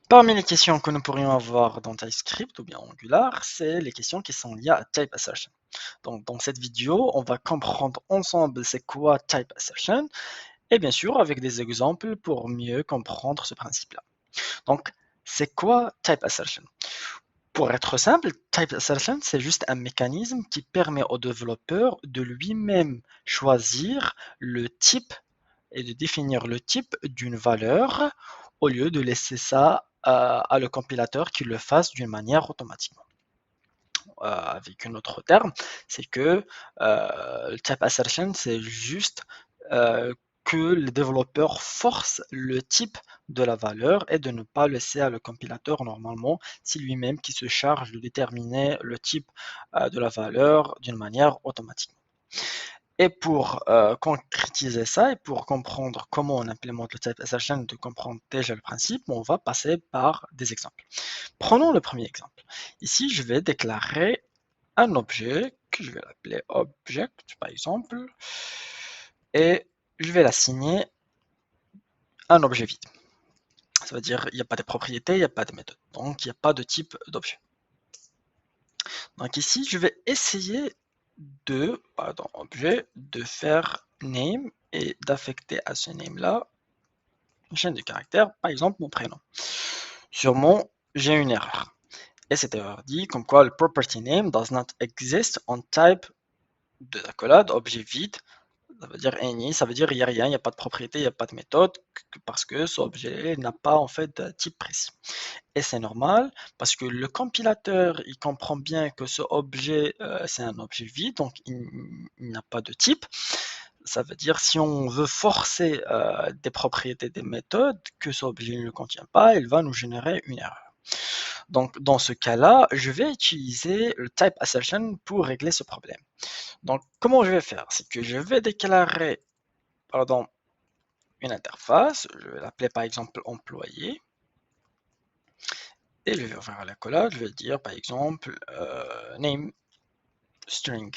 Parmi les questions que nous pourrions avoir dans TypeScript ou bien Angular, c'est les questions qui sont liées à type assertion. Donc, dans cette vidéo, on va comprendre ensemble c'est quoi type assertion et bien sûr avec des exemples pour mieux comprendre ce principe-là. Donc, c'est quoi type assertion? Pour être simple, type assertion, c'est juste un mécanisme qui permet au développeur de lui-même choisir le type et de définir le type d'une valeur au lieu de laisser ça à le compilateur qui le fasse d'une manière automatique. Avec un autre terme, c'est que le type assertion, c'est juste que le développeur force le type de la valeur et de ne pas laisser à le compilateur normalement, c'est lui-même qui se charge de déterminer le type de la valeur d'une manière automatique. Et pour concrétiser ça et pour comprendre comment on implémente le type assertion, de comprendre déjà le principe, on va passer par des exemples. Prenons le premier exemple. Ici, je vais déclarer un objet que je vais l'appeler object, par exemple, et je vais l'assigner un objet vide. Ça veut dire il n'y a pas de propriété, il n'y a pas de méthode. Donc, il n'y a pas de type d'objet. Donc ici, je vais essayer de, pardon, objet, de faire name et d'affecter à ce name-là une chaîne de caractères, par exemple mon prénom. Sûrement, j'ai une erreur. Et cette erreur dit comme quoi le property name does not exist on type de l'accolade objet vide. Ça veut dire any, ça veut dire il n'y a rien, il n'y a pas de propriété, il n'y a pas de méthode, parce que ce objet n'a pas en fait de type précis. Et c'est normal parce que le compilateur il comprend bien que ce objet c'est un objet vide, donc il n'a pas de type. Ça veut dire si on veut forcer des propriétés des méthodes que ce objet ne contient pas, il va nous générer une erreur. Donc dans ce cas-là, je vais utiliser le type assertion pour régler ce problème. Donc comment je vais faire? C'est que je vais déclarer pardon, une interface, je vais l'appeler par exemple employé, et je vais ouvrir la collage, je vais dire par exemple name string,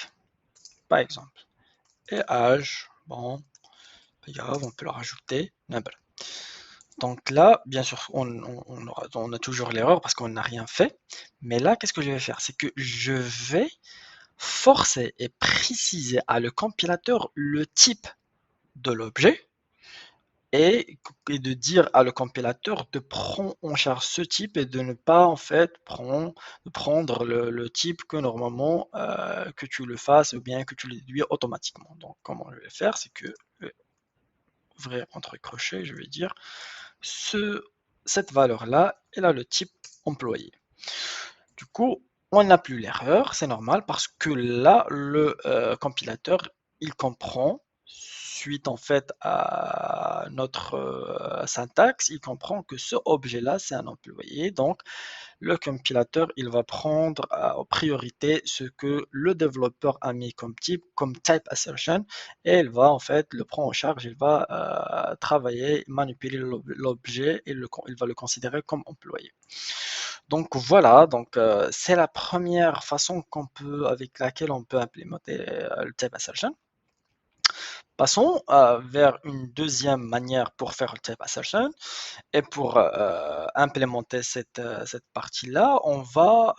par exemple, et âge, bon, pas grave, on peut le rajouter, number. Donc là, bien sûr, on a toujours l'erreur parce qu'on n'a rien fait. Mais là, qu'est-ce que je vais faire? C'est que je vais forcer et préciser à le compilateur le type de l'objet et de dire à le compilateur de prendre en charge ce type et de ne pas en fait prendre le type que normalement que tu le fasses ou bien que tu le déduis automatiquement. Donc comment je vais faire? C'est que je vais ouvrir entre crochets, je vais dire ce, cette valeur-là, elle a le type employé. Du coup, on n'a plus l'erreur, c'est normal parce que là, le compilateur, il comprend, suite en fait à notre syntaxe, il comprend que ce objet-là, c'est un employé. Donc, le compilateur, il va prendre en priorité ce que le développeur a mis comme type assertion, et il va en fait le prendre en charge, il va travailler, manipuler l'objet, et il va le considérer comme employé. Donc voilà, donc c'est la première façon avec laquelle on peut implémenter le type assertion. Passons vers une deuxième manière pour faire le type assertion. Et pour implémenter cette partie-là, on va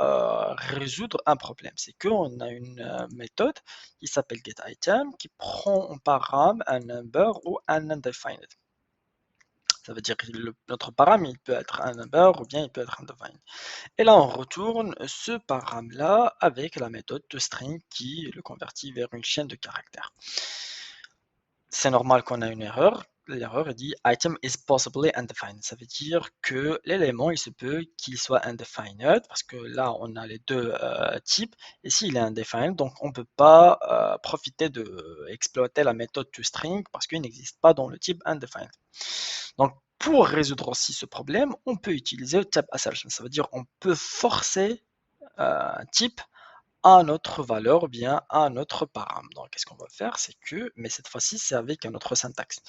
résoudre un problème. C'est qu'on a une méthode qui s'appelle getItem qui prend en param un number ou un undefined. Ça veut dire que notre param, il peut être un number ou bien il peut être undefined. Et là, on retourne ce param-là avec la méthode toString qui le convertit vers une chaîne de caractères. C'est normal qu'on a une erreur. L'erreur dit item is possibly undefined. Ça veut dire que l'élément, il se peut qu'il soit undefined parce que là, on a les deux types. Et s'il est undefined, donc on ne peut pas profiter de exploiter la méthode toString parce qu'il n'existe pas dans le type undefined. Donc, pour résoudre aussi ce problème, on peut utiliser le type assertion. Ça veut dire qu'on peut forcer un type à notre valeur ou bien à notre param. Donc, qu'est-ce qu'on va faire? C'est que, mais cette fois-ci, c'est avec un autre syntaxe.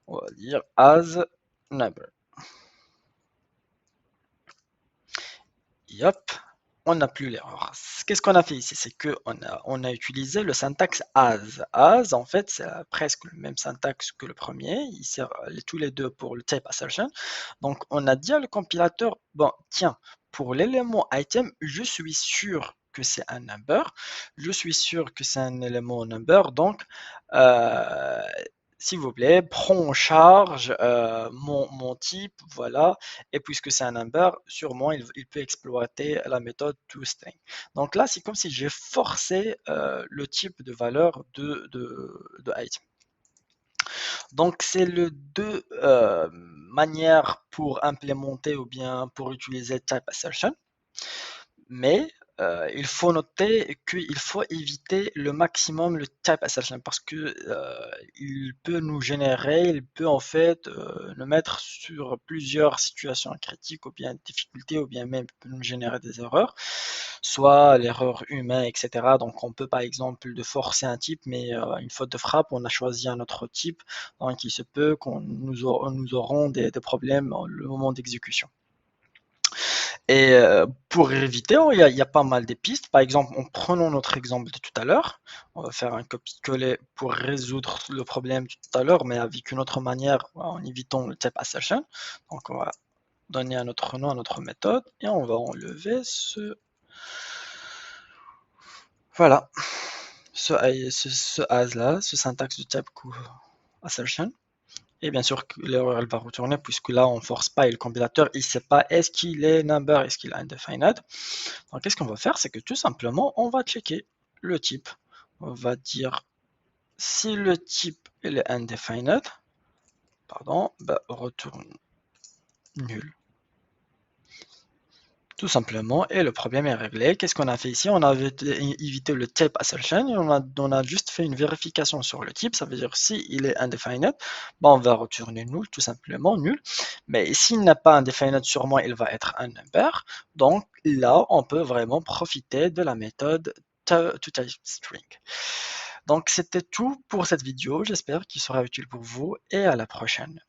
On va dire as number. Yep, on n'a plus l'erreur. qu'est-ce qu'on a fait ici? C'est qu'on a utilisé le syntaxe as. As, en fait, c'est presque le même syntaxe que le premier. Il sert tous les deux pour le type assertion. Donc, on a dit à le compilateur, bon, tiens, pour l'élément item, je suis sûr que c'est un number. Je suis sûr que c'est un élément number. Donc, euh, s'il vous plaît, prends en charge mon type, voilà, et puisque c'est un number, sûrement il peut exploiter la méthode toString. Donc là, c'est comme si j'ai forcé le type de valeur de item. Donc c'est le deux manières pour implémenter ou bien pour utiliser type assertion. Mais il faut noter qu'il faut éviter le maximum le type assertion parce que il peut nous générer, il peut en fait nous mettre sur plusieurs situations critiques ou bien difficultés ou bien même peut nous générer des erreurs, soit l'erreur humaine, etc. Donc on peut par exemple de forcer un type, mais une faute de frappe, on a choisi un autre type, donc il se peut qu'on nous aurons des problèmes au moment d'exécution. Et pour éviter, il y a pas mal de pistes. Par exemple, en prenant notre exemple de tout à l'heure, on va faire un copier-coller pour résoudre le problème de tout à l'heure, mais avec une autre manière, en évitant le type assertion. Donc, on va donner un autre nom à notre méthode et on va enlever voilà, ce as là, ce syntaxe de type assertion. Et bien sûr, l'erreur elle va retourner puisque là on force pas et le compilateur il sait pas est-ce qu'il est number, est-ce qu'il est undefined. Donc qu'est-ce qu'on va faire, c'est que tout simplement on va checker le type. On va dire si le type il est undefined, pardon, bah, retourne nul. Tout simplement, et le problème est réglé. Qu'est-ce qu'on a fait ici? On a évité le type assertion et on a juste fait une vérification sur le type. Ça veut dire si il est undefined, bon, on va retourner nul, tout simplement nul. Mais s'il n'a pas undefined, sûrement il va être un number. Donc là, on peut vraiment profiter de la méthode toTypeString. Donc c'était tout pour cette vidéo. J'espère qu'il sera utile pour vous et à la prochaine.